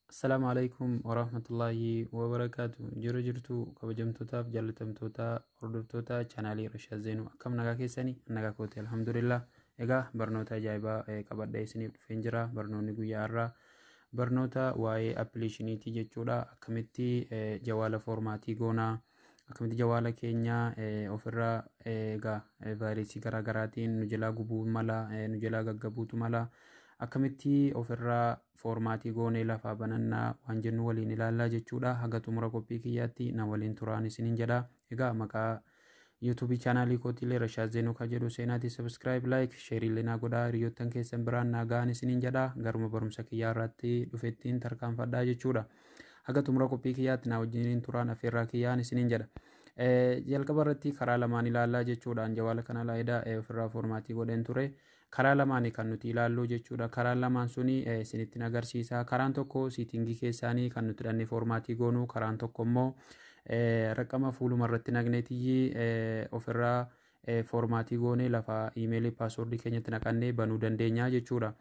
Assalamu alaikum warahmatullahi wabarakatuh. Jirtu kabajamtootaaf jaalatamtoota hordoftoota chaanaalii Rashaad Zeenuu akkam nagaa keessanii nagaa kooti alhamdulillah. Egaa barnoota ajaa'ibaa qabadhee isiniif dhufeen jira. Barnoonni guyyaa har'aa barnoota waa'ee appiliikeeshiniitii jechuudha. Akkamitti jawaala foormaatii goonaa, akkamitti jawaala keenya ofirraa egaa vaayirasii garaagaraatiin nu jalaa gubuu mala, nu jalaa gaggabuutu mala. Akkamitti ofirraa foormaatii goonee lafaa banannaa waan jennu waliin ilaallaa jechuudha. Haga xumura qophii kiyyaatti na waliin turaan isiniin jedha. Egaa maqaa yuutuubii chaanaalii kootiilee Rashaad Zeenuu kan jedhu seenaatii sabskiraayib, laayik, sheeriillee naa godhaa, hiriyoottan keessan biraan naa ga'an isiniin jedha. Garuma barumsa kiyyaa irratti dhufettiin tarkaanfadhaa jechuudha. Haga xumura qophii kiyyaatti na wajjiniin turaan affeerraa kiyyaan isiniin jedha. Jalqaba irratti karaa lamaan ilaallaa jechuudhaan jawaala kana laayidaa ofirraa foormaatii godheen ture. Karaa lamaanii kan nuti ilaallu jechuudha. Karaan lamaan suni isinittiin agarsiisa. Karaan tokko siitingii keessaanii kan nuti dhannee foormaatii goonu, karaan tokko immoo raqama fuuluma irratti naqneetii ofirraa foormaatii goonee lafa iimeelii paaswordii keenyatti naqannee banuu dandeenya jechuudha.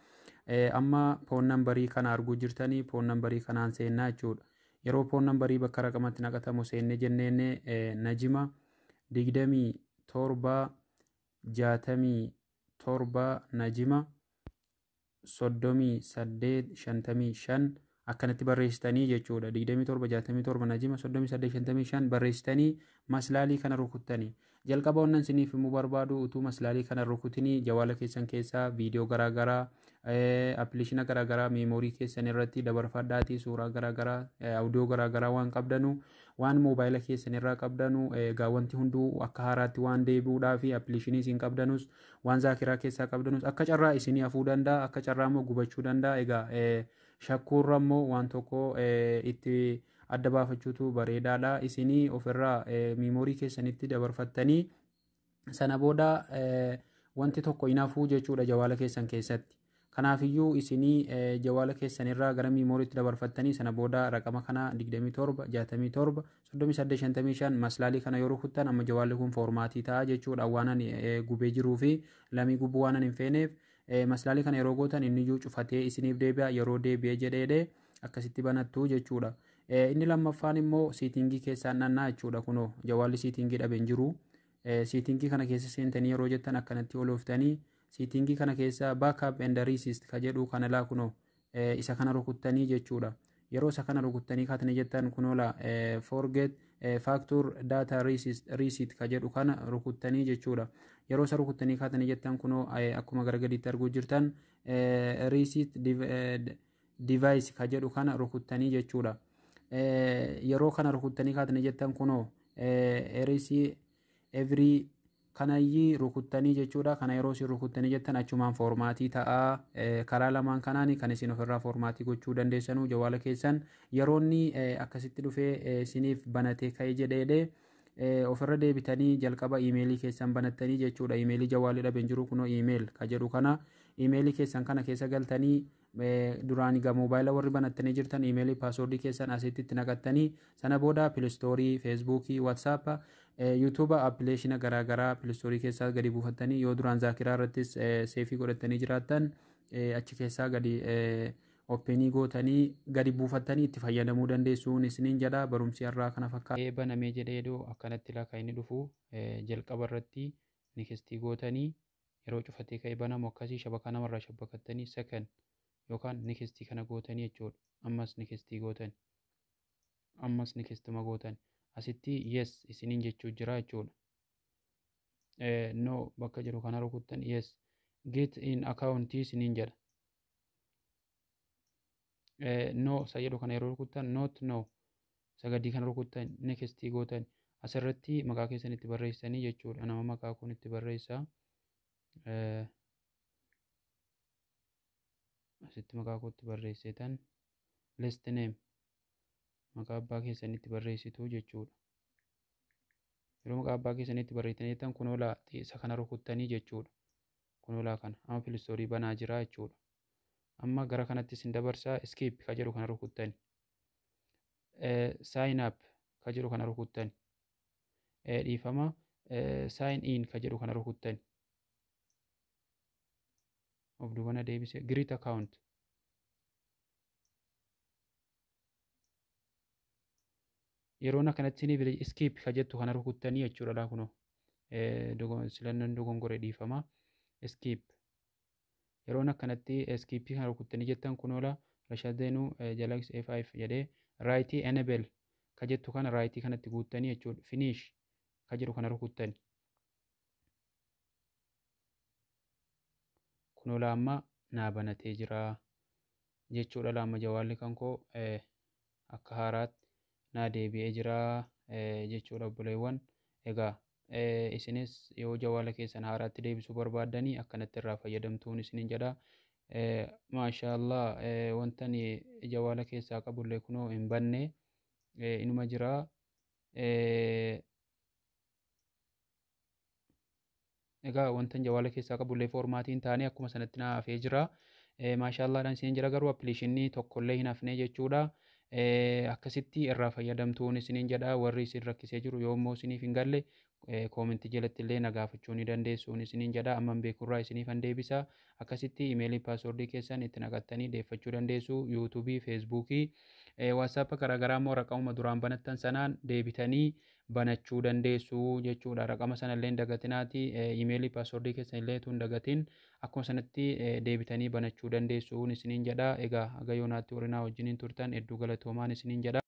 Amma poon nambarii kana arguu jirtanii poon nambarii kanaan seennaa jechuudha. Yeroo poon nambarii bakka raqamatti naqatamu seennee jenneenne Najima 27 67 Najima 3855 akkanatti barreessitanii jechuudha. 2767 Najima 3855 barreessitanii maslaalii kana rukuttanii. Jalqaba onnan isiniif himuu barbaadu utuu maslaalii kana rukutanii jawaala keessan keessaa viidiyoo garaagaraa, appiliikeeshina garaagaraa meemoorii keessan irratti dabarfadhaatii suuraa garaagaraa, audio garaagaraa waan qabdanu, waan moobaayila keessan irraa qabdanu, egaa wanti hunduu akka haaraatti waan deebi'uudhaa fi appiliikeeshinii isin qabdanus, waan zaakiraa keessaa qabdanus akka carraa isinii hafuu danda'a, akka carraa immoo gubachuu danda'a. Egaa shakkuurra immoo waan tokko itti adda baafachuutu bareedaadha. Isinii ofirraa meemoorii keessanitti dabarfattanii sana booda wanti tokko hin hafuu jechuudha jawaala keessan keessatti. Kanaafiyyuu isinii jawaala keessanirraa gara meemooriitti dabarfattanii sana booda raqama kana 27 67 3855 maslaalii kana yoo rukuttan amma jawaalli kun foormaatii ta'a jechuudha. Waanan gubee jiruu fi lamii gubuu waanan hin feeneef maslaalii kana yeroo gootan inni iyyuu cufatee isiniif deebi'a. Yeroo deebi'ee jedheedhe akkasitti banattu jechuudha. Inni lammaffaan immoo siitingii keessaan dhannaa jechuudha. Kunoo jawaalli siitingii dhabeen jiru. Siitingii kana keessa seentanii yeroo jettan akkanatti olooftanii siitingii kana keessa backup and resist ka jedhu kana laa kunoo isa kana rukuttanii jechuudha. Yeroo isa kana rukuttanii kaatanii jettan kunoola forget factor data reset ka jedhu kana rukuttanii jechuudha. Yeroo isa rukuttanii kaatanii jettan kunoo akkuma gargadiitti arguu jirtan reset device ka jedhu kana rukuttanii jechuudha. Yeroo kana rukuttanii kaatanii jettan kunoo every kanayyii rukuttanii jechuudha. Kana yeroo isin rukuttanii jettan achumaan foormaatii ta'a. Karaa lamaan kanaani kan isin ofirraa foormaatii gochuu dandeessanu jawaala keessan yeroonni akkasitti dhufee isiniif banatee ka'ee jedheedhe ofirra deebitanii jalqaba iimeelii keessan banattanii jechuudha. Iimeelii jawaalli dhabeen jiru kunoo iimeel ka jedhu kana iimeelii keessan kana keessa galtanii duraan gaa moobaayila warri banattanii jirtan iimeelii paaswordii keessan asitti naqattanii sana booda pilistoorii, feesbuukii, waatsaappa, yuutuuba appiliikeeshina garaagaraa pilistoorii keessaa gadi buufattanii yoo duraan zaakiraa irrattis seefii godhattanii jiraattan achi keessaa gadi ooppenii gootanii gadi buufattanii itti fayyadamuu dandeessuun isiniin jedha. Barumsi har'aa kana fakkaata. Banamee jedheedoo akkanatti laaka inni dhufu jalqaba irratti nikistii gootanii yeroo cufatee ka'ee banamu akkasii shabaka namarraa shabbakattanii second yookaan nikistii kana gootanii jechuudha. Ammas nikistii gootan. Ammas nikistuma gootan. Asitti yes isiniin jechuu jira jechuudha. No bakka jiru kana rukuttan yes get in accountii isiniin jedha. No isa jedhu kana yeroo rukuttan not no sagadii kana rukuttan nikistii gootan. Asirratti maqaa keessan itti barreessanii jechuudha. Nama maqaa kun itti barreessaa. Asitti maqaa kootti barreessitan last name maqaa abbaa keessanitti barreessitu jechuudha. Yeroo maqaa abbaa keessanitti barreessitanii jettan kunoolaa isa kana rukuttanii jechuudha. Kunoolaa kana amma pilistoorii banaa jira jechuudha. Amma gara kanatti isin dabarsaa skip ka jedhu kana rukuttani. Sign up ka jedhu kana rukuttani. Dhiifama sign in ka jedhu kana rukuttani. Of duubana deebisee grit account yeroon akkanatti isiniif skip ka jettu kana rukuttanii jechuudha kunoo silannan dogongore dhiifama skip yeroon akkanatti skip kana rukuttanii jettan kunoola rashadeenuu jalax F5 jedhee raayitii enable ka jettu kana raayitii kanatti guuttanii jechuudha finish ka jedhu kana rukuttani kunoola amma naa banatee jira jechuudha laama jawaalli kan koo akka haaraatti naa deebi'ee jira jechuudha obboleewwan egaa isinis yoo jawaala keessan haaraatti deebisuu barbaaddanii akkanatti irraa fayyadamtuun isinin jedha maashaallah wantani jawaala keessaa qabullee kunoo hin banne inuma jira egaa wantan jawaala keessaa qabullee foormaatiin taane akkuma sanatti naa hafee jira maashaallaadhaan isinin jira garuu appiliishinii tokkollee hin hafne jechuudha akkasitti irraa fayyadamtuun isinin jedha warri isin rakkisee jiru yoommoo isiniif hin galle koomentii jalatti illee na gaafachuu ni dandeessuun isinin jedha amman beekurraa isiniif han deebisa akkasitti imeelii paaswordii keessan itti naqattanii deeffachuu dandeessu yuutuubii feesbuukii waatsaappa garaagaraa immoo raqamuma duraan banattan sanaan deebitanii banachuu dandeessu jechuudha raqama sanallee hin dagatinaati imeelii paaswordii keessan illee tun dagatiin akkuma sanatti deebitanii banachuu dandeessuun isiniin jedha egaa aga yoonaatti warinaa wajjiniin turtan hedduu galatoomaan isiniin jedha